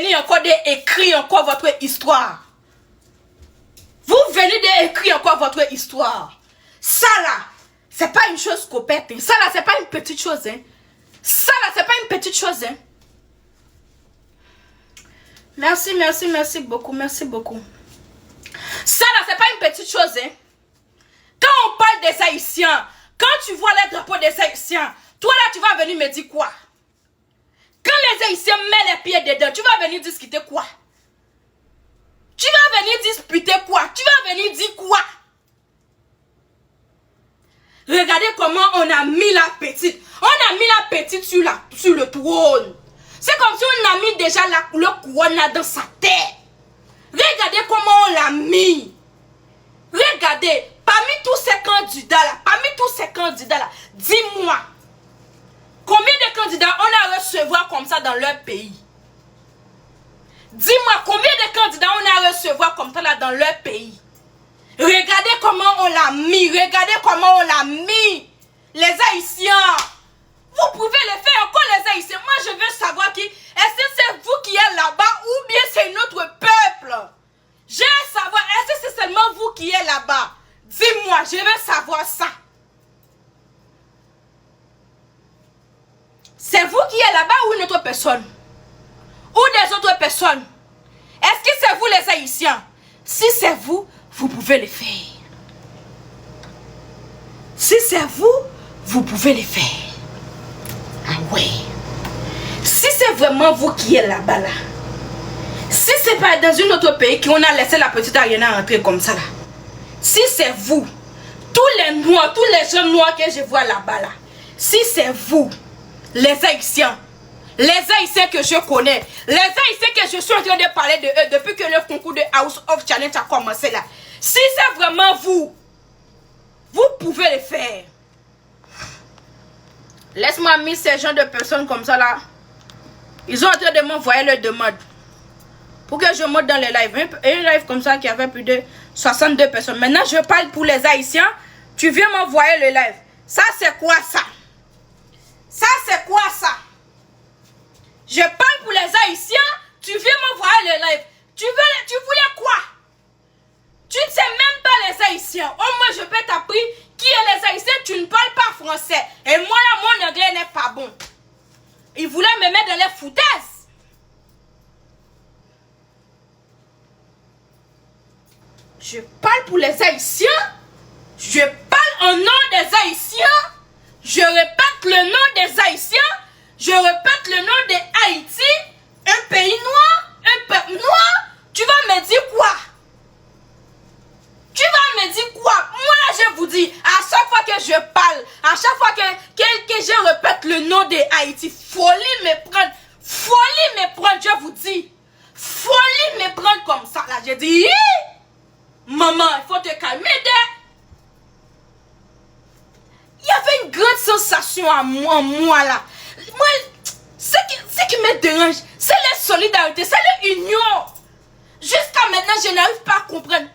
venez encore d'écrire encore votre histoire. Vous venez d'écrire encore votre histoire. Ça là, c'est pas une chose copette. Hein. Ça là, c'est pas une petite chose. Hein. Ça là, c'est pas une petite chose. Hein. Merci, merci, merci beaucoup. Merci beaucoup. Ça là, c'est pas une petite chose. Hein. Quand on parle des Haïtiens, quand tu vois les drapeaux des Haïtiens, toi là, tu vas venir me dire quoi? Quand les Haïtiens mettent les pieds dedans, tu vas venir discuter quoi? Tu vas venir disputer quoi? Tu vas venir dire quoi? Regardez comment on a mis la petite. On a mis la petite sur le trône. C'est comme si on a mis déjà le couronne dans sa tête. Regardez comment on l'a mis. Regardez, parmi tous ces candidats là, dis-moi, combien de candidats on a recevoir comme ça dans leur pays? Dis-moi, combien de candidats on a recevoir comme ça là dans leur pays? Regardez comment on l'a mis. Regardez comment on l'a mis. Les Haïtiens. Vous pouvez le faire encore les Haïtiens. Moi je veux savoir qui. Est-ce que c'est vous qui êtes là-bas ou bien c'est notre peuple? Je veux savoir. Est-ce que c'est seulement vous qui êtes là-bas? Dis-moi, je veux savoir ça. C'est vous qui êtes là-bas ou une autre personne? Ou des autres personnes? Est-ce que c'est vous les Haïtiens? Si c'est vous, vous pouvez le faire. Si c'est vous, vous pouvez le faire. Ah ouais. Si c'est vraiment vous qui êtes là-bas là. Si c'est pas dans un autre pays qu'on a laissé la petite Ariana entrer comme ça là. Si c'est vous, tous les noirs, tous les gens noirs que je vois là-bas là. Si c'est vous, les Haïtiens que je connais, les Haïtiens que je suis en train de parler de eux depuis que le concours de House of Challenge a commencé là. Si c'est vraiment vous, vous pouvez le faire. Laisse-moi mettre ces gens de personnes comme ça là. Ils sont en train de m'envoyer leur demande. Pour que je monte dans les lives. Un live comme ça qui avait plus de 62 personnes. Maintenant je parle pour les Haïtiens. Tu viens m'envoyer le live. Ça c'est quoi ça? Ça c'est quoi ça? Je parle pour les Haïtiens. Tu viens m'envoyer le live. Tu voulais quoi? Tu ne sais même pas les Haïtiens. Au moins je peux t'apprendre qui est les Haïtiens. Tu ne parles pas français. Et moi là, mon anglais n'est pas bon. Ils voulaient me mettre dans les foutaises. Je parle pour les Haïtiens. Je parle au nom des Haïtiens. Je répète le nom des Haïtiens. Je répète le nom de Haïti. Un pays noir. Un peuple noir. Tu vas me dire quoi? Tu vas me dire quoi? Moi là je vous dis, à chaque fois que je parle, à chaque fois que je répète le nom de Haïti, folie me prendre. Folie me prendre, je vous dis. Folie me prendre comme ça là. Je dis, maman, il faut te calmer. Il y avait une grande sensation en moi là. Moi, ce qui me dérange, c'est la solidarité, c'est l'union. Jusqu'à maintenant, je n'arrive pas à comprendre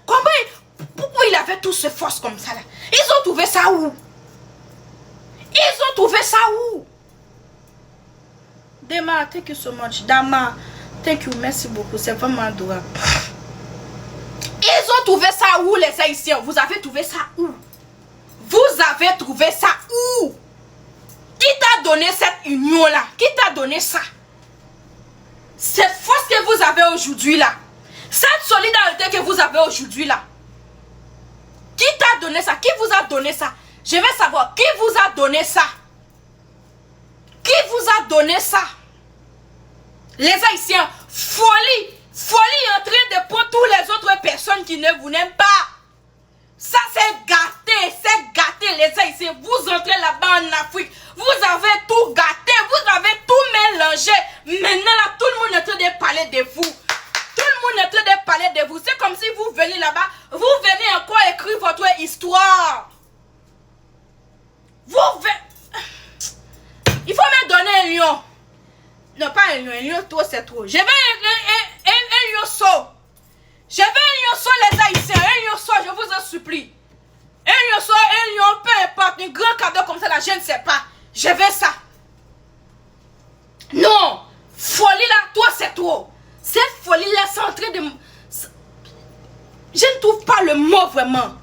pourquoi il avait tous ces forces comme ça là. Ils ont trouvé ça où? Ils ont trouvé ça où? Dema, thank you so much. Dama, thank you, merci beaucoup. C'est vraiment adorable. Ils ont trouvé ça où les Haïtiens? Vous avez trouvé ça où? Vous avez trouvé ça où? Qui t'a donné cette union-là? Qui t'a donné ça? Cette force que vous avez aujourd'hui là. Cette solidarité que vous avez aujourd'hui là. Qui t'a donné ça? Qui vous a donné ça? Je veux savoir, qui vous a donné ça? Qui vous a donné ça? Les Haïtiens, folie. Folie est en train de prendre toutes les autres personnes qui ne vous n'aiment pas. Ça c'est gâté les Haïtiens. Vous entrez là-bas en Afrique, vous avez tout gâté, vous avez tout mélangé. Maintenant là, tout le monde est en train de parler de vous. Tout le monde est en train de parler de vous. C'est comme si vous venez là-bas, vous venez encore écrire votre histoire. Il faut me donner un lion. Non, pas un lion trop c'est trop. Je veux un lionceau. Je veux un lionceau les Haïtiens, un lionceau, je vous en supplie. Un lionceau, un lion, peu importe, un grand cadeau comme ça là, je ne sais pas. Je veux ça. Non, folie là, toi c'est trop. train de... Je ne trouve pas le mot vraiment.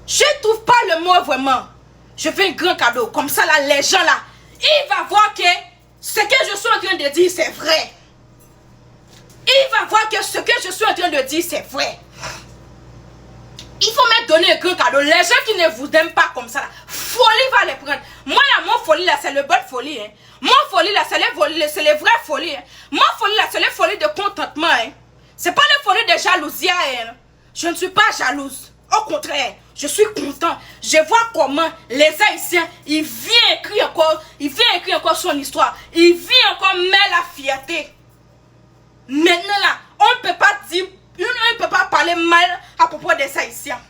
Je ne trouve pas le mot vraiment. Je fais un grand cadeau. Comme ça, là, les gens, là, ils vont voir que ce que je suis en train de dire, c'est vrai. Il va voir que ce que je suis en train de dire, c'est vrai. Il faut me donner un grand cadeau. Les gens qui ne vous aiment pas comme ça, là, folie va les prendre. Moi, là, mon folie, là, c'est le bon folie. Hein. Mon folie, là, c'est les vraies folies. Hein. Mon folie, là, c'est les folies de contentement. Hein. C'est pas les folies de jalousie. Hein. Je ne suis pas jalouse. Au contraire, je suis content. Je vois comment les Haïtiens, ils viennent écrire encore son histoire. Ils viennent encore mettre la fierté. Maintenant là, on ne peut pas dire, on ne peut pas parler mal à propos des Haïtiens.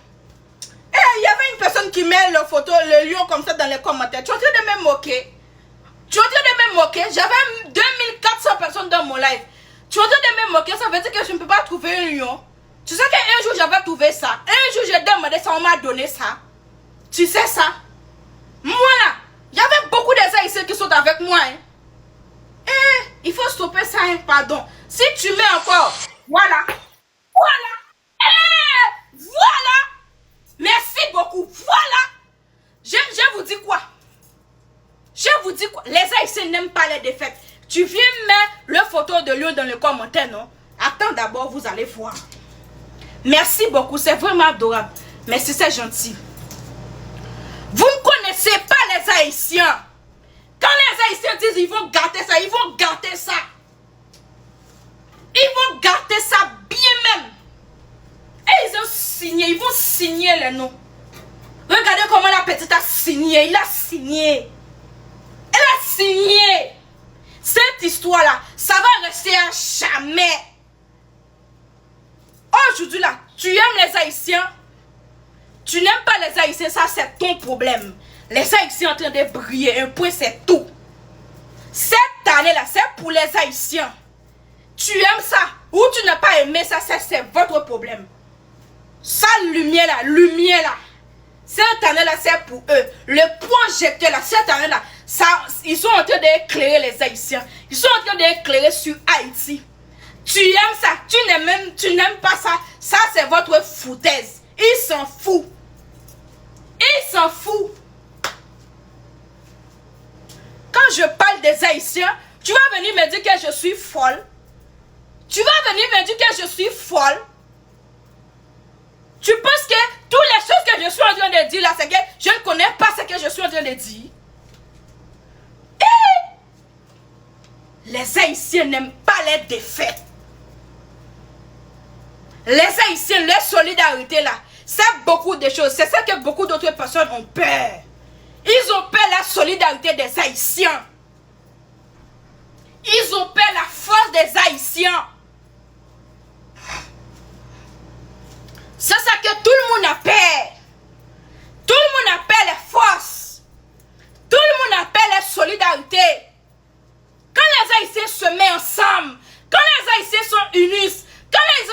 Et il y avait une personne qui met la photo, le lion comme ça dans les commentaires. Tu es en train de me moquer. Tu es en train de me moquer. J'avais 2400 personnes dans mon live. Tu es en train de me moquer, ça veut dire que je ne peux pas trouver un lion. Tu sais qu'un jour j'avais trouvé ça. Un jour j'ai demandé ça, on m'a donné ça. Tu sais ça? Moi là, il y avait beaucoup de Haïtiens qui sont avec moi. Hein. Il faut stopper ça, hein, pardon. Si tu mets encore, voilà. Voilà. Merci beaucoup. Voilà. Je vous dis quoi? Je vous dis quoi? Les Haïtiens n'aiment pas les défaites. Tu viens mettre le photo de lion dans le commentaire, non? Attends d'abord, vous allez voir. Merci beaucoup, c'est vraiment adorable. Merci, c'est gentil. Vous ne connaissez pas les Haïtiens. Quand les Haïtiens disent ils vont gâter ça, ils vont gâter ça. Ils vont gâter ça bien même. Et ils ont signé, ils vont signer les noms. Regardez comment la petite a signé, il a signé. Elle a signé. Cette histoire-là, ça va rester à jamais. Aujourd'hui là, tu aimes les Haïtiens. Tu n'aimes pas les Haïtiens, ça c'est ton problème. Les Haïtiens sont en train de briller, un point c'est tout. Cette année-là, c'est pour les Haïtiens. Tu aimes ça ou tu n'as pas aimé ça, c'est votre problème. Ça, lumière là, cette année-là, c'est pour eux. Le projecteur là, cette année-là, ils sont en train d'éclairer les Haïtiens. Ils sont en train d'éclairer sur Haïti. Tu aimes ça, tu n'aimes pas ça, ça c'est votre foutaise. Ils s'en foutent. Ils s'en foutent. Quand je parle des Haïtiens, tu vas venir me dire que je suis folle. Tu vas venir me dire que je suis folle. Tu penses que toutes les choses que je suis en train de dire là, c'est que je ne connais pas ce que je suis en train de dire. Et les Haïtiens n'aiment pas les défaites. Les Haïtiens, leur solidarité là, c'est beaucoup de choses. C'est ça que beaucoup d'autres personnes ont peur. Ils ont peur de la solidarité des Haïtiens. Ils ont peur de la force des Haïtiens. C'est ça que tout le monde a peur. Tout le monde a peur les forces. Tout le monde a peur la solidarité. Quand les Haïtiens se mettent ensemble, quand les Haïtiens sont unis, quand les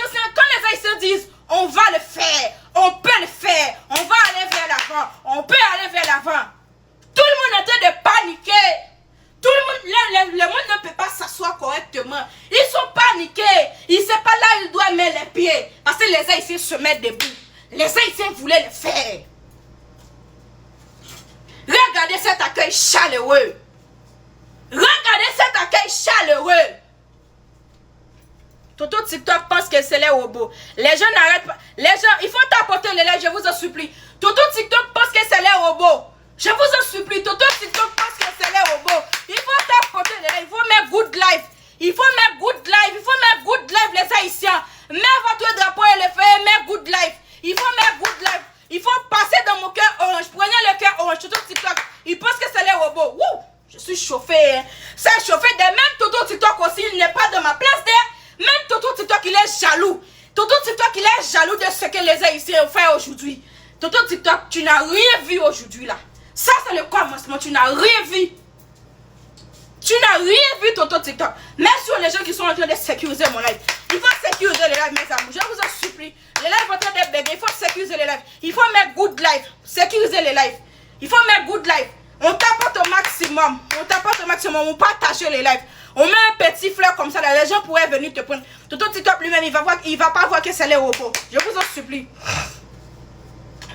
Haïtiens disent on va le faire, on peut le faire, on va aller vers l'avant, on peut aller vers l'avant. Tout le monde est en train de paniquer. Tout le monde, le monde ne peut pas s'asseoir correctement. Ils sont paniqués. Ils ne savent pas là où ils doivent mettre les pieds. Parce que les Haïtiens se mettent debout. Les Haïtiens voulaient le faire. Regardez cet accueil chaleureux. Regardez cet accueil chaleureux. Toto TikTok pense que c'est les robots. Les gens n'arrêtent pas. Les gens, il faut tapoter les lèvres, je vous en supplie. Toto TikTok pense que c'est les robots. Je vous en supplie. Toto TikTok pense que c'est les robots. Il faut tapoter les lèvres. Il faut mettre good life. Il faut mettre good life. Il faut mettre good life, les Haïtiens. Mets votre drapeau et le feu. Mets good life. Il faut mettre good life. Il faut passer dans mon cœur orange. Prenez le cœur orange. Toto TikTok. Il pense que c'est les robots. Wouh! Je suis chauffé. Hein. C'est chauffé. Même Toto TikTok aussi, il n'est pas dans ma place d'air. Même Toto TikTok, il est jaloux. Toto TikTok, il est jaloux de ce que les Haïtiens ont fait aujourd'hui. Toto TikTok, tu n'as rien vu aujourd'hui là. Ça, c'est le commencement. Tu n'as rien vu. Tu n'as rien vu, Toto TikTok. Même sur les gens qui sont en train de sécuriser mon live. Il faut sécuriser les lives, mes amis. Je vous en supplie. Les lives sont en train de bégger. Il faut sécuriser les lives. Il faut mettre good life. Sécuriser les lives. Il faut mettre good life. On tapote au maximum. On tapote au maximum. On partage les lives. On met un petit fleur comme ça. Là, les gens pourraient venir te prendre. Toto TikTok lui-même, il va pas voir que c'est les robots. Je vous en supplie.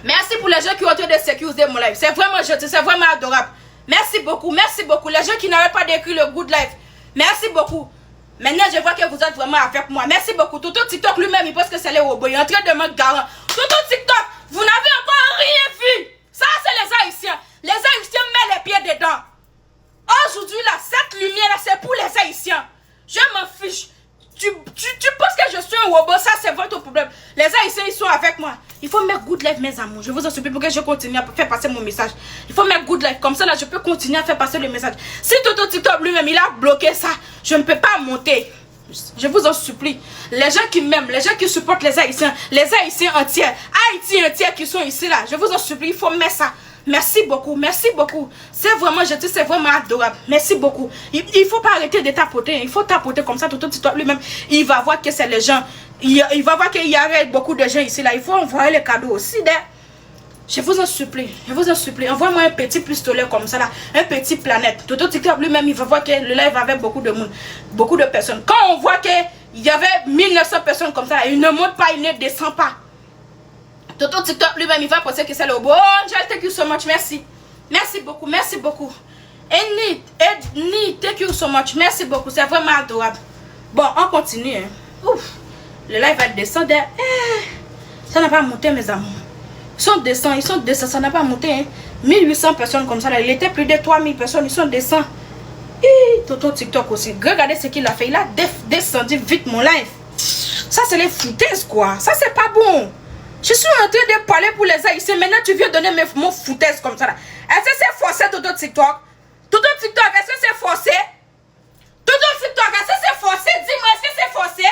Merci pour les gens qui ont été de sécuriser mon live. C'est vraiment gentil, c'est vraiment adorable. Merci beaucoup, merci beaucoup. Les gens qui n'avaient pas décrit le good life. Merci beaucoup. Maintenant, je vois que vous êtes vraiment avec moi. Merci beaucoup. Toto TikTok lui-même, il pense que c'est les robots. Il est en train de me garant. Toto TikTok, vous n'avez encore rien vu. Ça, c'est les Haïtiens. Les Haïtiens mettent les pieds dedans. Aujourd'hui, là, cette lumière-là, c'est pour les Haïtiens. Je m'en fiche. Tu penses que je suis un robot? Ça, c'est votre problème. Les Haïtiens, ils sont avec moi. Il faut mettre good life, mes amours. Je vous en supplie pour que je continue à faire passer mon message. Il faut mettre good life. Comme ça, là, je peux continuer à faire passer le message. Si Toto TikTok lui-même, il a bloqué ça, je ne peux pas monter. Je vous en supplie. Les gens qui m'aiment, les gens qui supportent les Haïtiens entiers, Haïti entiers qui sont ici, là, je vous en supplie, il faut mettre ça. Merci beaucoup, merci beaucoup. C'est vraiment gentil, c'est vraiment adorable. Merci beaucoup. Il ne faut pas arrêter de tapoter. Il faut tapoter comme ça, Toto TikTok lui-même. Il va voir que c'est les gens. Il va voir qu'il y a beaucoup de gens ici, là. Il faut envoyer les cadeaux aussi. Je vous en supplie, je vous en supplie. Envoie-moi un petit pistolet comme ça, là. Un petit planète. Toto TikTok lui-même, il va voir que le live avait beaucoup de monde, beaucoup de personnes. Quand on voit qu'il y avait 1900 personnes comme ça, il ne monte pas, il ne descend pas. Toto TikTok lui-même, il va penser que c'est le beau. Oh, Angel, thank you so much, merci. Merci beaucoup, merci beaucoup. Edni, thank you so much, merci beaucoup, c'est vraiment adorable. Bon, on continue. Hein. Ouf, le live va descendre. Ça n'a pas monté, mes amours. Ils sont descendus, ça n'a pas monté. Hein. 1800 personnes comme ça, là. Il était plus de 3000 personnes, ils sont descendus. Toto TikTok aussi. Regardez ce qu'il a fait, il a descendu vite mon live. Ça, c'est les foutaises, quoi. Ça, c'est pas bon. Je suis en train de parler pour les Haïtiens. Maintenant, tu viens donner mon foutaise comme ça. Est-ce que c'est forcé, Toto TikTok? Toto TikTok, est-ce que c'est forcé? Toto TikTok, est-ce que c'est forcé? Dis-moi, est-ce que c'est forcé?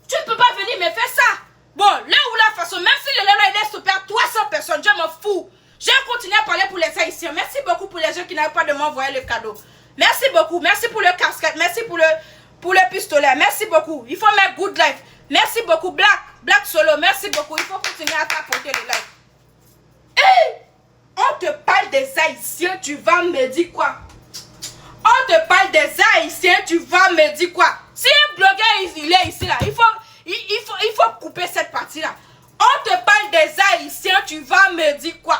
Tu ne peux pas venir me faire ça. Bon, là où la façon, même si le live est stoppé à 300 personnes, je m'en fous. Je vais continuer à parler pour les Haïtiens. Merci beaucoup pour les gens qui n'arrivent pas de m'envoyer le cadeau. Merci beaucoup. Merci pour le casquette. Merci pour le pistolet. Merci beaucoup. Il faut mettre good life. Merci beaucoup, Black Solo, merci beaucoup. Il faut continuer à tapoter le live. Hey! On te parle des Haïtiens, tu vas me dire quoi? On te parle des Haïtiens, tu vas me dire quoi? Si un blogueur il est ici, là, il faut couper cette partie-là. On te parle des Haïtiens, tu vas me dire quoi?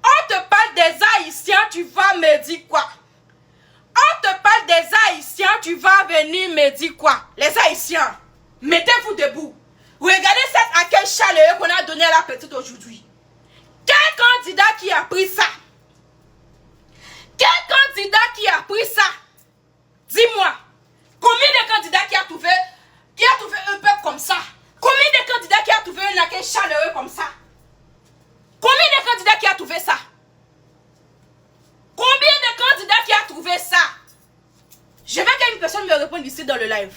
On te parle des Haïtiens, tu vas me dire quoi? On te parle des Haïtiens, tu vas venir me dire quoi? Les Haïtiens, mettez-vous debout. Regardez cet accueil chaleureux qu'on a donné à la petite aujourd'hui. Quel candidat qui a pris ça? Quel candidat qui a pris ça? Dis-moi. Combien de candidats qui a trouvé un peuple comme ça? Combien de candidats qui a trouvé un accueil chaleureux comme ça? Combien de candidats qui a trouvé ça? Combien de candidats qui a trouvé ça? Je veux qu'une personne me réponde ici dans le live.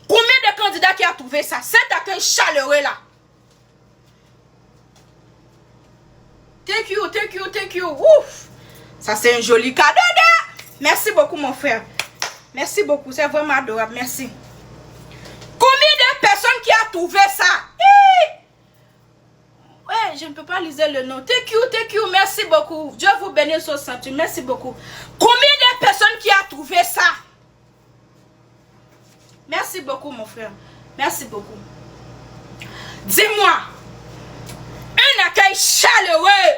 Combien de candidats qui a trouvé ça? Cet accueil chaleureux là. Thank you, thank you, thank you. Ouf. Ça c'est un joli cadeau. Merci beaucoup mon frère. Merci beaucoup, c'est vraiment adorable. Merci. Combien de personnes qui a trouvé ça? Ouais, je ne peux pas lire le nom. Thank you, merci beaucoup. Dieu vous bénisse au centre. Merci beaucoup. Combien de personnes qui a trouvé ça? Merci beaucoup, mon frère. Merci beaucoup. Dis-moi, un accueil chaleureux.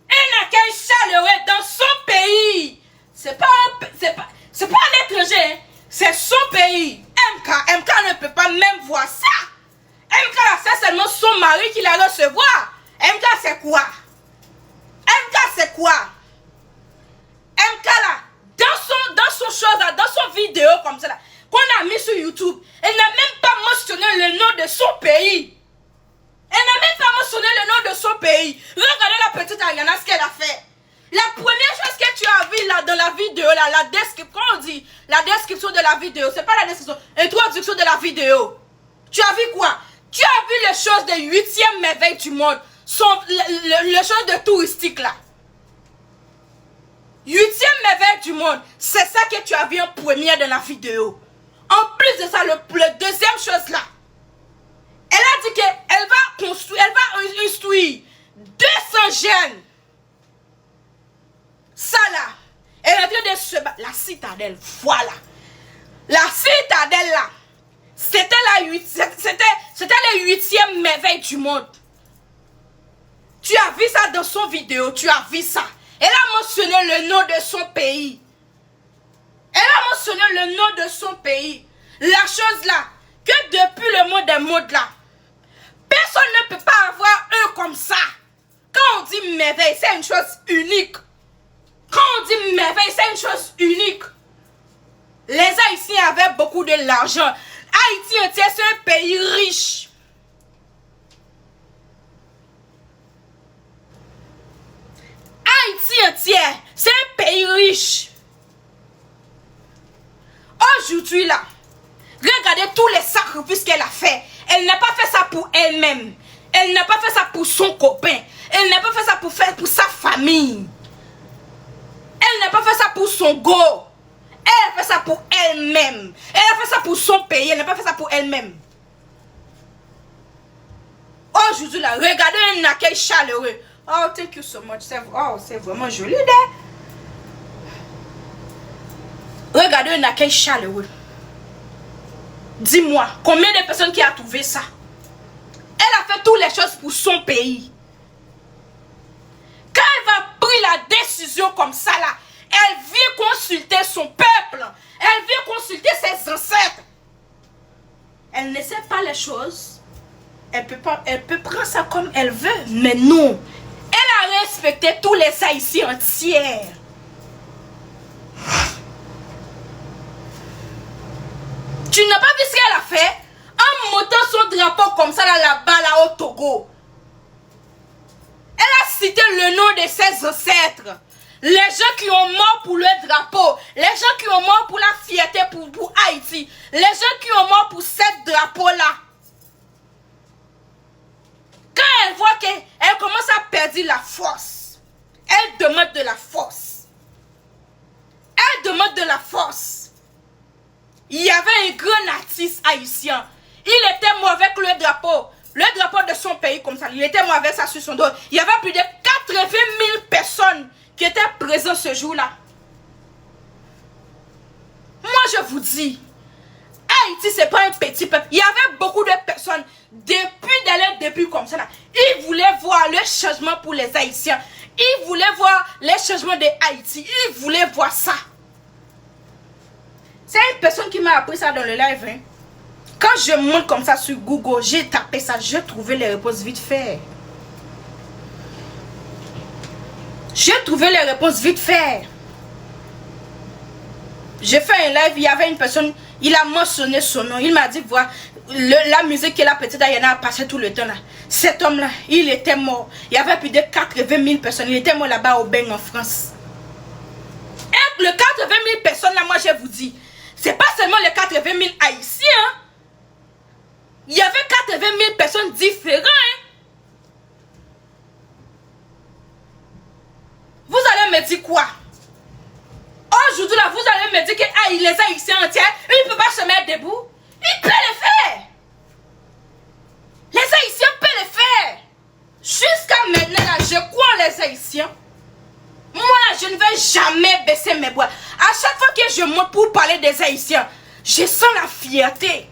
Un accueil chaleureux dans son pays. C'est pas un étranger. Hein? C'est son pays. MK ne peut pas même voir ça. MK, c'est seulement son mari qui la recevoir. MK, c'est quoi? MK, c'est quoi? MK, là, dans son chose, là, dans son vidéo comme ça, là, qu'on a mis sur YouTube, elle n'a même pas mentionné le nom de son pays. Elle n'a même pas mentionné le nom de son pays. Regardez la petite Ariana, ce qu'elle a fait. La première chose que tu as vu là dans la vidéo, là, la description, quand on dit la description de la vidéo, c'est pas la description, introduction de la vidéo. Tu as vu quoi? Tu as vu les choses de 8e merveille du monde, les choses de touristique là. 8e merveille du monde, c'est ça que tu as vu en première dans la vidéo. En plus de ça, le deuxième chose là, elle a dit qu'elle va construire, elle va instruire 200 jeunes. Ça là, elle vient de se battre, la citadelle, voilà. La citadelle là, c'était les 8e merveille du monde. Tu as vu ça dans son vidéo, tu as vu ça. Elle a mentionné le nom de son pays. Elle a mentionné le nom de son pays. La chose là, que depuis le monde des modes là, personne ne peut pas avoir un comme ça. Quand on dit merveille, c'est une chose unique. Quand on dit merveille, c'est une chose unique. Les Haïtiens avaient beaucoup de l'argent. Haïti entier, c'est un pays riche. Haïti entier, c'est un pays riche. Aujourd'hui là, regardez tous les sacrifices qu'elle a fait. Elle n'a pas fait ça pour elle-même. Elle n'a pas fait ça pour son copain. Elle n'a pas fait ça pour sa famille. Elle n'a pas fait ça pour son go. Elle a fait ça pour elle-même. Elle a fait ça pour son pays. Elle n'a pas fait ça pour elle-même. Aujourd'hui là, regardez un accueil chaleureux. Oh, thank you so much. C'est vraiment joli, là. Regardez un accueil chaleureux. Dis-moi, combien de personnes qui a trouvé ça? Elle a fait toutes les choses pour son pays. Quand elle va prendre la décision comme ça là, elle vient consulter son peuple. Elle vient consulter ses ancêtres. Elle ne sait pas les choses. Elle peut prendre ça comme elle veut. Mais non. Elle a respecté tous les Haïtiens entiers. Tu n'as pas vu ce qu'elle a fait? En montant son drapeau comme ça là-bas là au Togo. Elle a cité le nom de ses ancêtres. Les gens qui ont mort pour le drapeau. Les gens qui ont mort pour la fierté pour Haïti. Les gens qui ont mort pour ce drapeau-là. Quand elle voit qu'elle commence à perdre la force, elle demande de la force. Elle demande de la force. Il y avait un grand artiste haïtien. Il était mort avec le drapeau de son pays comme ça. Il était mort avec ça sur son dos. Il y avait plus de 80 000 personnes qui étaient présentes ce jour-là. Moi, je vous dis, Haïti, c'est pas un petit peuple. Il y avait beaucoup de personnes, depuis des débuts comme ça, là, ils voulaient voir le changement pour les Haïtiens. Ils voulaient voir les changements de Haïti. Ils voulaient voir ça. C'est une personne qui m'a appris ça dans le live. Hein. Quand je monte comme ça sur Google, j'ai tapé ça, j'ai trouvé les réponses vite fait. J'ai trouvé les réponses vite fait. J'ai fait un live, il y avait une personne, il a mentionné son nom. Il m'a dit, voilà, la musique que la petite Ayana a passé tout le temps là. Cet homme-là, il était mort. Il y avait plus de 80 000 personnes. Il était mort là-bas au Beng en France. Et le 80 000 personnes là, moi je vous dis, c'est pas seulement les 80 000 Haïtiens. Hein. Il y avait 80 000 personnes différentes. Hein. Vous allez me dire quoi? Aujourd'hui là, vous allez me dire que les Haïtiens entiers, ils ne peuvent pas se mettre debout. Ils peuvent le faire. Les Haïtiens peuvent le faire. Jusqu'à maintenant là, je crois en les Haïtiens. Moi là, je ne vais jamais baisser mes bras. À chaque fois que je monte pour parler des Haïtiens, je sens la fierté.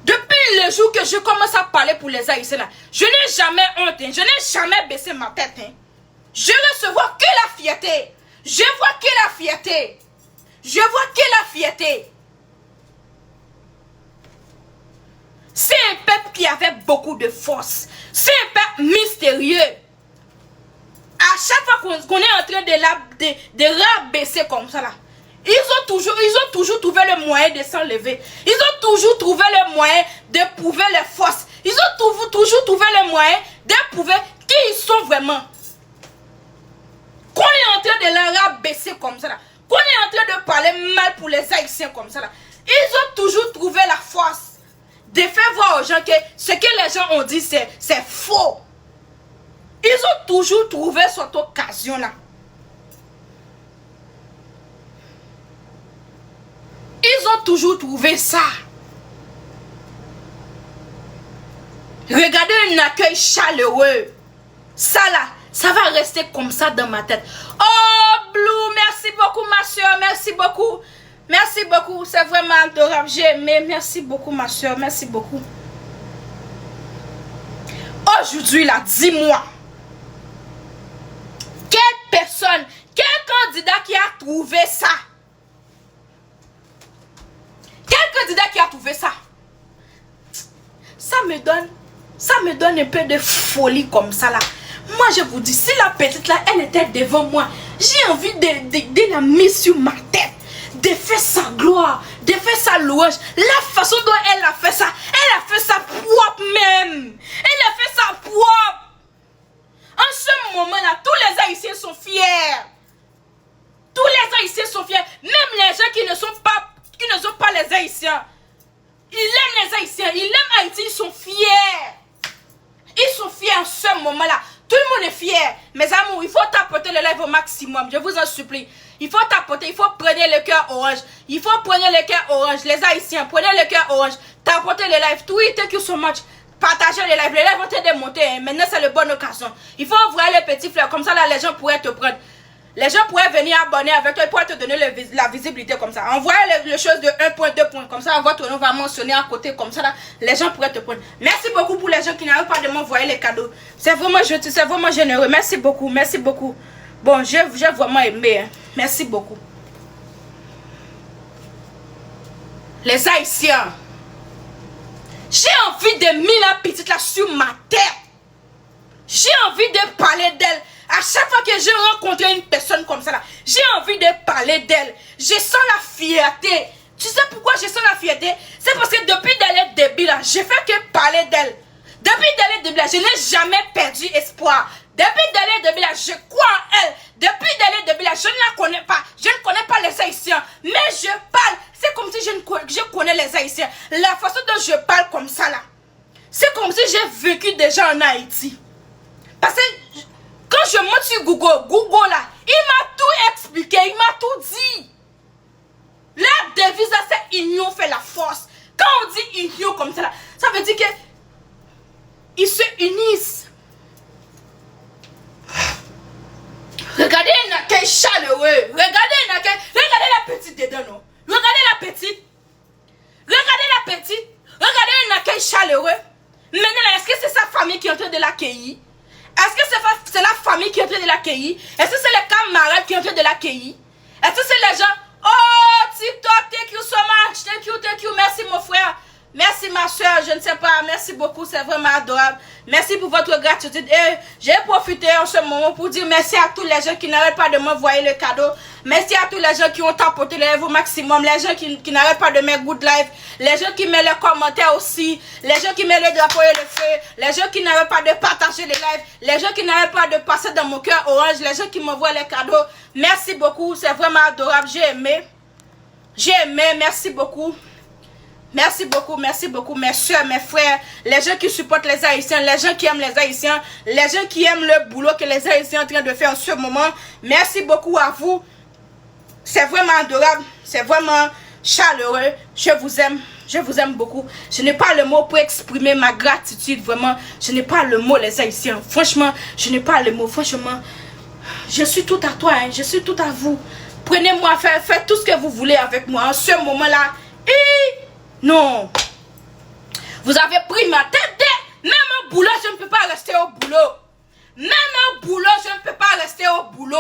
Depuis le jour que je commence à parler pour les Haïtiens là, je n'ai jamais honte. Hein. Je n'ai jamais baissé ma tête. Hein. Je ne vois que la fierté. Je vois que la fierté. Je vois que la fierté. C'est un peuple qui avait beaucoup de force. C'est un peuple mystérieux. À chaque fois qu'on est en train de rabaisser comme ça là, ils ont toujours trouvé le moyen de s'enlever. Ils ont toujours trouvé le moyen de prouver les forces. Ils ont toujours trouvé le moyen de prouver qui ils sont vraiment. Qu'on est en train de les rabaisser comme ça là, qu'on est en train de parler mal pour les Haïtiens comme ça là, ils ont toujours trouvé la force de faire voir aux gens que ce que les gens ont dit c'est faux. Ils ont toujours trouvé cette occasion là. Ils ont toujours trouvé ça. Regardez un accueil chaleureux. Ça là, ça va rester comme ça dans ma tête. Oh Blue, merci beaucoup ma soeur, merci beaucoup. Merci beaucoup, c'est vraiment adorable. J'ai aimé. Merci beaucoup, ma soeur. Merci beaucoup. Aujourd'hui, là, dis-moi. Quelle personne, quel candidat qui a trouvé ça? Quel candidat qui a trouvé ça? Ça me donne un peu de folie comme ça là. Moi je vous dis, si la petite là, elle était devant moi, j'ai envie de la mettre sur ma tête, de faire sa gloire, de faire sa louange. La façon dont elle a fait ça propre même. Elle a fait ça propre. En ce moment-là, tous les Haïtiens sont fiers. Tous les Haïtiens sont fiers. Même les gens qui ne sont pas les Haïtiens. Ils aiment les Haïtiens. Ils aiment Haïti. Ils sont fiers. Ils sont fiers en ce moment-là. Tout le monde est fier. Mes amours, il faut tapoter le live au maximum. Je vous en supplie. Il faut tapoter. Il faut prendre le cœur orange. Il faut prendre le cœur orange. Les Haïtiens, prenez le cœur orange. Tapotez le live. Tweet, thank you so much. Partagez les lives. Les lives vont te démonter. Hein. Maintenant, c'est la bonne occasion. Il faut ouvrir les petits fleurs. Comme ça, là, les gens pourraient te prendre. Les gens pourraient venir abonner avec toi. Ils pourraient te donner la visibilité comme ça. Envoyez les choses de 1 point, 2 points. Comme ça, votre nom va mentionner à côté. Comme ça, là, les gens pourraient te prendre. Merci beaucoup pour les gens qui n'arrivent pas de m'envoyer les cadeaux. C'est vraiment gentil. C'est vraiment généreux. Merci beaucoup. Merci beaucoup. Bon, j'ai vraiment aimé. Hein. Merci beaucoup. Les Haïtiens. J'ai envie de mettre la petite là sur ma tête. J'ai envie de parler d'elle. À chaque fois que j'ai rencontré une personne comme ça là, j'ai envie de parler d'elle. Je sens la fierté. Tu sais pourquoi je sens la fierté? C'est parce que depuis qu'elle est débile là, je fais que parler d'elle. Depuis qu'elle est débile là, je n'ai jamais perdu espoir. Depuis qu'elle est débile là, je crois en elle. Depuis qu'elle est débile là, je ne la connais pas. Je ne connais pas les Haïtiens. Mais je parle. C'est comme si je connais les Haïtiens. La façon dont je parle comme ça là, c'est comme si j'ai vécu déjà en Haïti. Parce que quand je monte sur Google là, il m'a tout expliqué, il m'a tout dit. La devise là, c'est union fait la force. Quand on dit union comme ça là, ça veut dire que ils se unissent. Regardez un accueil chaleureux. Regardez la petite dedans, non? Regardez la petite. Regardez la petite. Regardez un accueil chaleureux. Maintenant, est-ce que c'est sa famille qui est en train de l'accueillir? Est-ce que c'est la famille qui est en train de l'accueillir? Est-ce que c'est les camarades qui est en train de l'accueillir? Est-ce que c'est les gens? Oh, TikTok, thank you so much. Thank you. Merci mon frère. Merci ma soeur, je ne sais pas. Merci beaucoup, c'est vraiment adorable. Merci pour votre gratitude. Et j'ai profité en ce moment pour dire merci à tous les gens qui n'arrêtent pas de m'envoyer le cadeau. Merci à tous les gens qui ont tapoté les lèvres au maximum. Les gens qui n'arrêtent pas de mettre good life. Les gens qui mettent les commentaires aussi. Les gens qui mettent les drapeaux et le feu. Les gens qui n'arrêtent pas de partager les lives. Les gens qui n'arrêtent pas de passer dans mon cœur orange. Les gens qui m'envoient les cadeaux. Merci beaucoup, c'est vraiment adorable. J'ai aimé. Merci beaucoup. Merci beaucoup, mes soeurs, mes frères, les gens qui supportent les Haïtiens, les gens qui aiment les Haïtiens, les gens qui aiment le boulot que les Haïtiens sont en train de faire en ce moment. Merci beaucoup à vous. C'est vraiment adorable, c'est vraiment chaleureux. Je vous aime beaucoup. Je n'ai pas le mot pour exprimer ma gratitude, vraiment. Je n'ai pas le mot, les Haïtiens. Franchement, je n'ai pas le mot. Franchement, je suis tout à toi, hein. Je suis tout à vous. Prenez-moi, faites tout ce que vous voulez avec moi en ce moment-là. Et non, vous avez pris ma tête. Même au boulot, je ne peux pas rester au boulot. Même au boulot, je ne peux pas rester au boulot.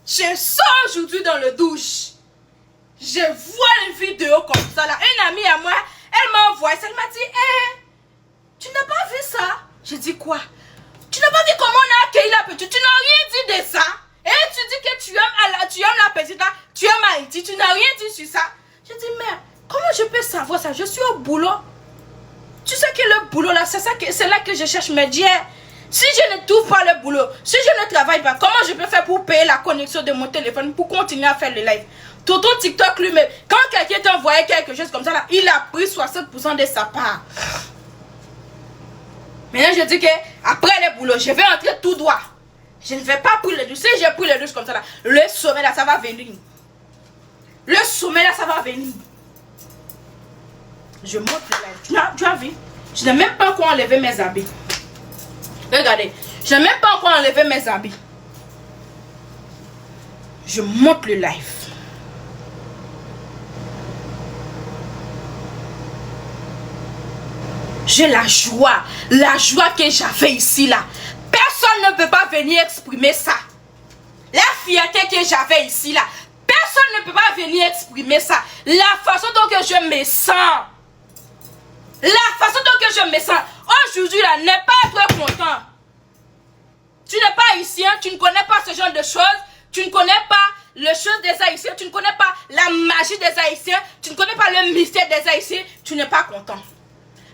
Je sors aujourd'hui dans le douche. Je vois une vidéo comme ça là. Une amie à moi, elle m'a envoyé ça. Elle m'a dit, tu n'as pas vu ça? J'ai dit quoi? Tu n'as pas vu comment on a accueilli la petite? Tu n'as rien dit de ça. Et tu dis que tu aimes la petite là. Tu aimes Haïti. Tu n'as rien dit sur ça. Je dis, mais comment je peux savoir ça? Je suis au boulot. Tu sais que le boulot là, c'est là que je cherche mes dieux. Si je ne trouve pas le boulot, si je ne travaille pas, comment je peux faire pour payer la connexion de mon téléphone pour continuer à faire le live? Tonton TikTok lui-même, quand quelqu'un t'a envoyé quelque chose comme ça là, il a pris 60% de sa part. Maintenant je dis que après le boulot, je vais entrer tout droit. Je ne vais pas prendre le douche. Si j'ai pris le douche comme ça là, le sommet là, ça va venir. Le sommet là, ça va venir. Je monte le live. Tu as vu? Je n'ai même pas encore enlevé mes habits. Regardez. Je n'ai même pas encore enlevé mes habits. Je monte le live. J'ai la joie que j'avais ici là. Personne ne peut pas venir exprimer ça. La fierté que j'avais ici là. Personne ne peut pas venir exprimer ça. La façon dont que je me sens. La façon dont que je me sens. Aujourd'hui là, n'est pas très content. Tu n'es pas haïtien, tu ne connais pas ce genre de choses. Tu ne connais pas les choses des Haïtiens. Tu ne connais pas la magie des Haïtiens. Tu ne connais pas le mystère des Haïtiens. Tu n'es pas content.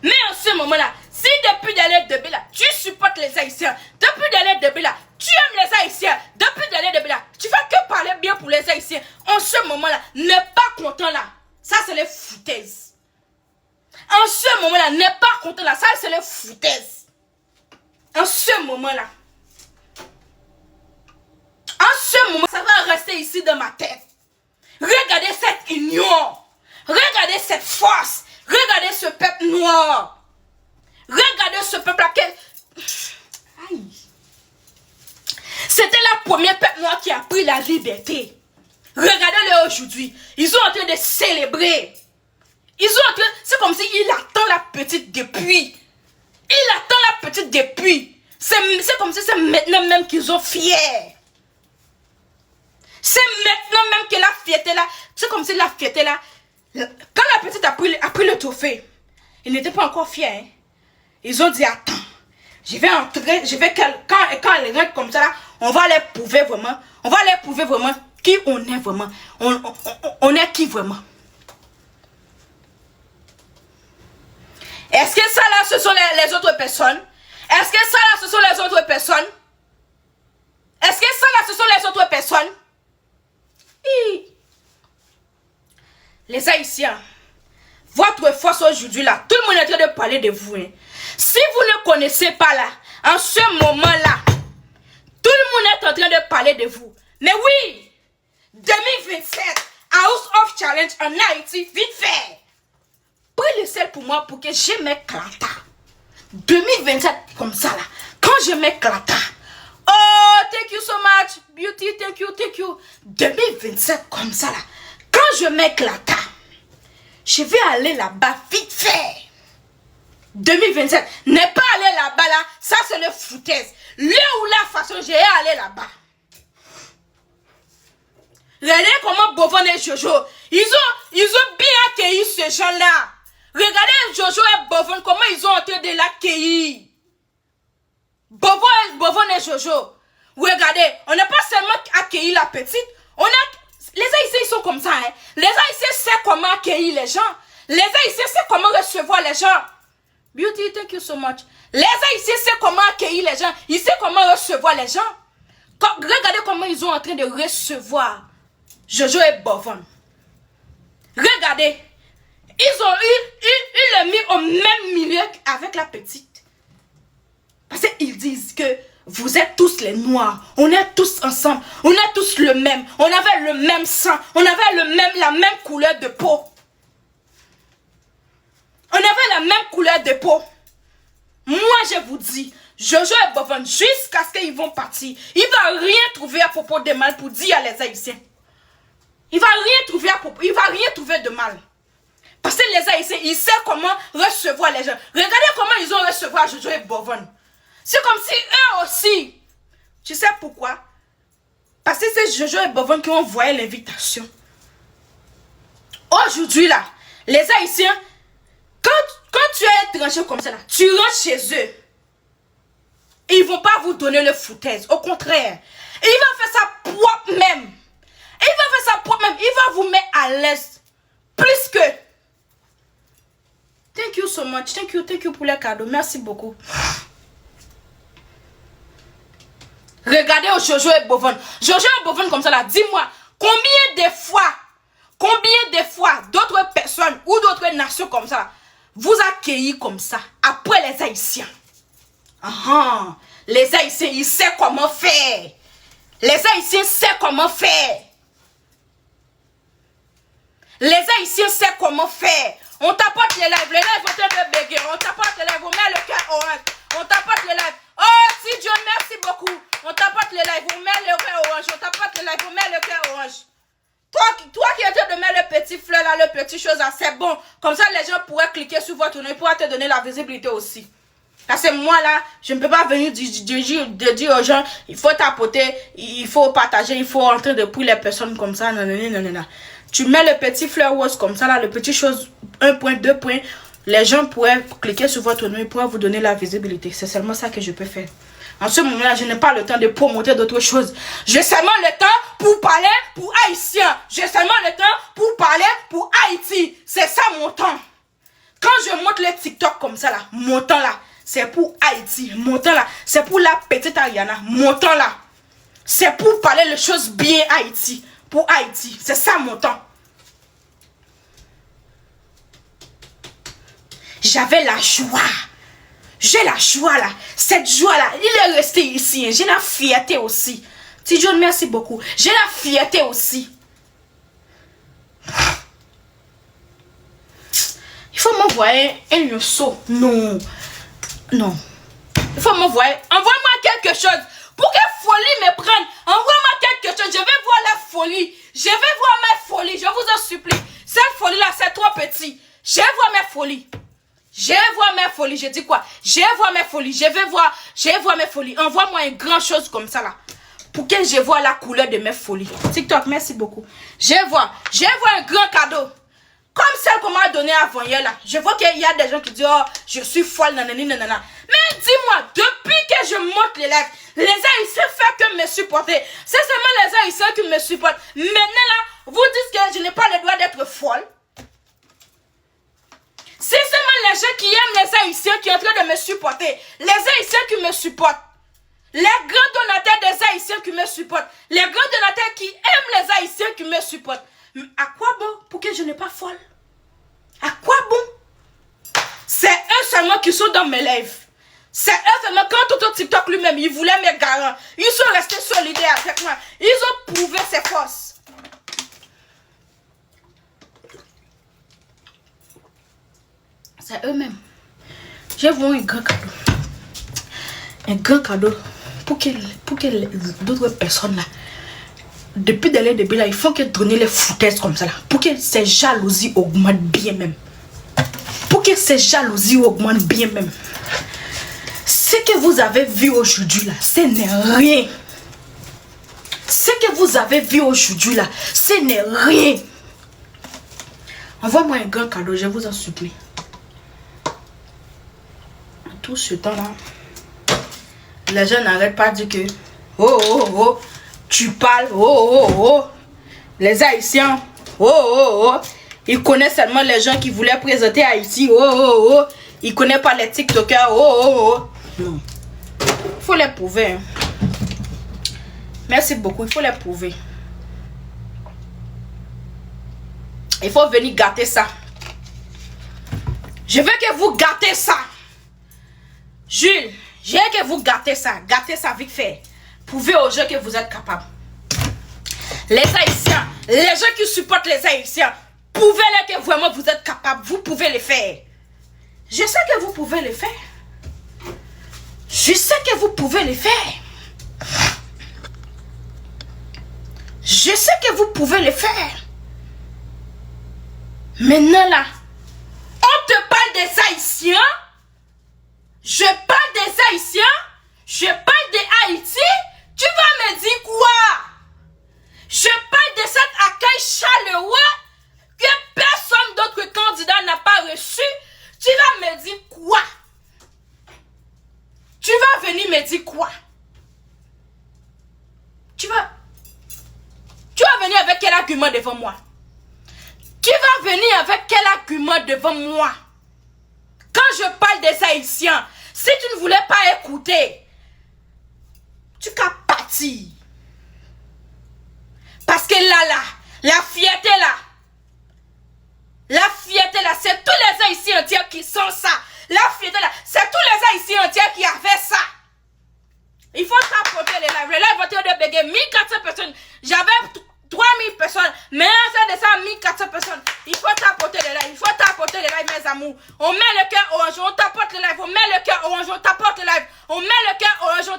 Mais en ce moment-là, si depuis d'aller de là, tu supportes les Haïtiens, depuis d'aller de là, tu aimes les Haïtiens, depuis d'aller de là, tu fais que parler bien pour les Haïtiens, en ce moment-là, n'est pas content là. Ça, c'est les foutaises. En ce moment-là, n'est pas content là. Ça, c'est les foutaises. En ce moment-là. En ce moment, ça va rester ici dans ma tête. Regardez cette union. Regardez cette force. Regardez ce peuple noir. Regardez ce peuple là. Aïe. C'était la première peuple noir qui a pris la liberté. Regardez-le aujourd'hui. Ils sont en train de célébrer. Ils sont en train... C'est comme s'il attend la petite depuis. Il attend la petite depuis. C'est comme si c'est maintenant même qu'ils ont fier. C'est maintenant même que la fierté là... C'est comme si la fierté là... Quand la petite a pris le trophée, ils n'étaient pas encore fiers. Hein. Ils ont dit, attends, je vais entrer, quand elle rentre comme ça, là, on va les prouver vraiment qui on est vraiment. On est qui vraiment. Est-ce que ça là, ce sont les autres personnes? Est-ce que ça là, ce sont les autres personnes? Est-ce que ça là, ce sont les autres personnes? Oui. Les Haïtiens, votre force aujourd'hui là, tout le monde est en train de parler de vous. Hein. Si vous ne connaissez pas là, en ce moment-là, tout le monde est en train de parler de vous. Mais oui, 2027, House of Challenge en Haïti, vite fait. Prenez le sel pour moi pour que je m'éclate. 2027 comme ça là, quand je m'éclate. Oh, thank you so much, beauty, thank you. 2027 comme ça là. Quand je m'éclate, je vais aller là-bas vite fait. 2027, n'est pas aller là-bas là, ça c'est le foutaise. Là où la façon j'ai aller là-bas. Regardez comment Bovon et Jojo, ils ont bien accueilli ces gens-là. Regardez Jojo et Bovon, comment ils ont en train de l'accueillir. Bovon et Jojo. Regardez, on n'a pas seulement accueilli la petite, on a... Les Haïtiens, ils sont comme ça. Hein? Les Haïtiens savent comment accueillir les gens. Les Haïtiens savent comment recevoir les gens. Beauty, thank you so much. Les Haïtiens savent comment accueillir les gens. Ils savent comment recevoir les gens. Regardez comment ils sont en train de recevoir Jojo et Bovon. Regardez. Ils l'ont mis au même milieu avec la petite. Parce qu'ils disent que vous êtes tous les noirs, on est tous ensemble, on est tous le même, on avait le même sang, on avait la même couleur de peau. On avait la même couleur de peau. Moi je vous dis, Jojo et Bovon, jusqu'à ce qu'ils vont partir, il ne va rien trouver à propos de mal pour dire à les Haïtiens. Il ne va rien trouver de mal. Parce que les Haïtiens, ils savent comment recevoir les gens. Regardez comment ils ont recevoir Jojo et Bovon. C'est comme si eux aussi, tu sais pourquoi? Parce que c'est Jojo et Bovon qui ont envoyé l'invitation. Aujourd'hui là, les Haïtiens, quand tu es étranger comme ça là, tu rentres chez eux. Ils ne vont pas vous donner le foutaise. Au contraire, ils vont faire ça propre même. Il va vous mettre à l'aise. Plus que. Thank you so much. Thank you pour les cadeaux. Merci beaucoup. Regardez au Jojo et Bovon. Jojo et Bovon comme ça là. Dis-moi, combien de fois d'autres personnes ou d'autres nations comme ça vous accueillent comme ça après les Haïtiens? Les Haïtiens, ils savent comment faire. Les Haïtiens savent comment faire. Les Haïtiens savent comment faire. On t'apporte les lives. Les lives vont être bégués. On t'apporte les lives. On met le cœur orange. On t'apporte les lives. Oh, Merci John, merci beaucoup. On tapote le live, on met le cœur orange. On tapote le live, on met le cœur orange. Toi qui es en train de mettre le petit fleur là, le petit chose là, c'est bon. Comme ça, les gens pourraient cliquer sur votre nom, ils pourraient te donner la visibilité aussi. Parce que moi là, je ne peux pas venir dire aux gens, il faut tapoter, il faut partager, il faut entrer depuis les personnes comme ça. Non, non, non, non, non. Tu mets le petit fleur rose comme ça là, le petit chose 1 point, 2 points. Les gens pourraient cliquer sur votre nom, ils pourraient vous donner la visibilité. C'est seulement ça que je peux faire. En ce moment-là, je n'ai pas le temps de promoter d'autres choses. J'ai seulement le temps pour parler pour Haïtiens. J'ai seulement le temps pour parler pour Haïti. C'est ça mon temps. Quand je monte les TikTok comme ça là, mon temps là, c'est pour Haïti. Mon temps là, c'est pour la petite Ariana. Mon temps là, c'est pour parler les choses bien Haïti. Pour Haïti. C'est ça mon temps. J'avais la joie. J'ai la joie là. Cette joie là, il est resté ici. J'ai la fierté aussi. Petit John, merci beaucoup. J'ai la fierté aussi. Il faut m'envoyer un yosso. Non. Non. Il faut m'envoyer. Envoie-moi quelque chose. Pour que folie me prenne. Envoie-moi quelque chose. Je vais voir la folie. Je vais voir ma folie. Je vous en supplie. Cette folie là, c'est trop petit. Je vais voir mes folies. Je vais voir mes folies. Je dis quoi? Je vais voir mes folies. Je vais voir mes folies. Envoie-moi une grande chose comme ça là. Pour que je vois la couleur de mes folies. TikTok, merci beaucoup. Je vais voir un grand cadeau. Comme celle qu'on m'a donnée avant hier là. Je vois qu'il y a des gens qui disent, oh, je suis folle, nanani, nanana. Mais dis-moi, depuis que je monte les lives, les Haïtiens font que me supporter. C'est seulement les Haïtiens qui me supportent. Maintenant là, vous dites que je n'ai pas le droit d'être folle. C'est seulement les gens qui aiment les Haïtiens qui sont en train de me supporter. Les Haïtiens qui me supportent. Les grands donateurs des Haïtiens qui me supportent. Les grands donateurs qui aiment les Haïtiens qui me supportent. Mais à quoi bon pour que je n'ai pas folle? À quoi bon? C'est eux seulement qui sont dans mes lives. C'est eux seulement. Quand tout au TikTok lui-même, il voulait mes garants. Ils sont restés solidaires avec moi. Ils ont prouvé ses forces. C'est eux-mêmes. J'ai voulu un grand cadeau. Un grand cadeau. Pour que d'autres personnes là, depuis des début là, il faut que donner les foutaises comme ça là. Pour que ces jalousies augmentent bien même. Pour que ces jalousies augmentent bien même. Ce que vous avez vu aujourd'hui là, ce n'est rien. Ce que vous avez vu aujourd'hui là, ce n'est rien. Envoie-moi un grand cadeau, je vous en supplie. Tout ce temps là, les gens n'arrêtent pas de dire que oh, tu parles, oh. Les Haïtiens, oh. Ils connaissent seulement les gens qui voulaient présenter Haïti, oh. Ils connaissent pas les TikTokers, oh. Non. Il faut les prouver. Hein. Merci beaucoup, il faut les prouver. Il faut venir gâter ça. Je veux que vous gâtez ça. Jules, je veux que vous gâtez ça. Gâtez ça vite fait. Prouvez aux gens que vous êtes capables. Les Haïtiens, les gens qui supportent les Haïtiens, prouvez-les que vraiment vous êtes capables. Vous pouvez le faire. Je sais que vous pouvez le faire. Je sais que vous pouvez le faire. Je sais que vous pouvez le faire. Maintenant là, on te parle des Haïtiens. Je parle des Haïtiens. Je parle de Haïti. Tu vas me dire quoi? Je parle de cet accueil chaleureux que personne d'autre candidat n'a pas reçu. Tu vas me dire quoi? Tu vas venir me dire quoi? Tu vas venir avec quel argument devant moi? Tu vas venir avec quel argument devant moi? Quand je parle des Haïtiens, si tu ne voulais pas écouter, tu qu'à partir. Parce que là, la fierté là, c'est tous les Haïtiens entiers qui sont ça. La fierté là, c'est tous les Haïtiens entiers qui avaient ça. Il faut tapoter les lives. Les lives vont être de béguer 1400 personnes. J'avais 3000 personnes. Mais c'est de ça, 1400 personnes. Il faut tapoter les lives. Il faut tapoter les lives, mes amours. On met le cœur orange, on tapote les lives. On met le cœur orange, on tapote les lives. On met le cœur orange, on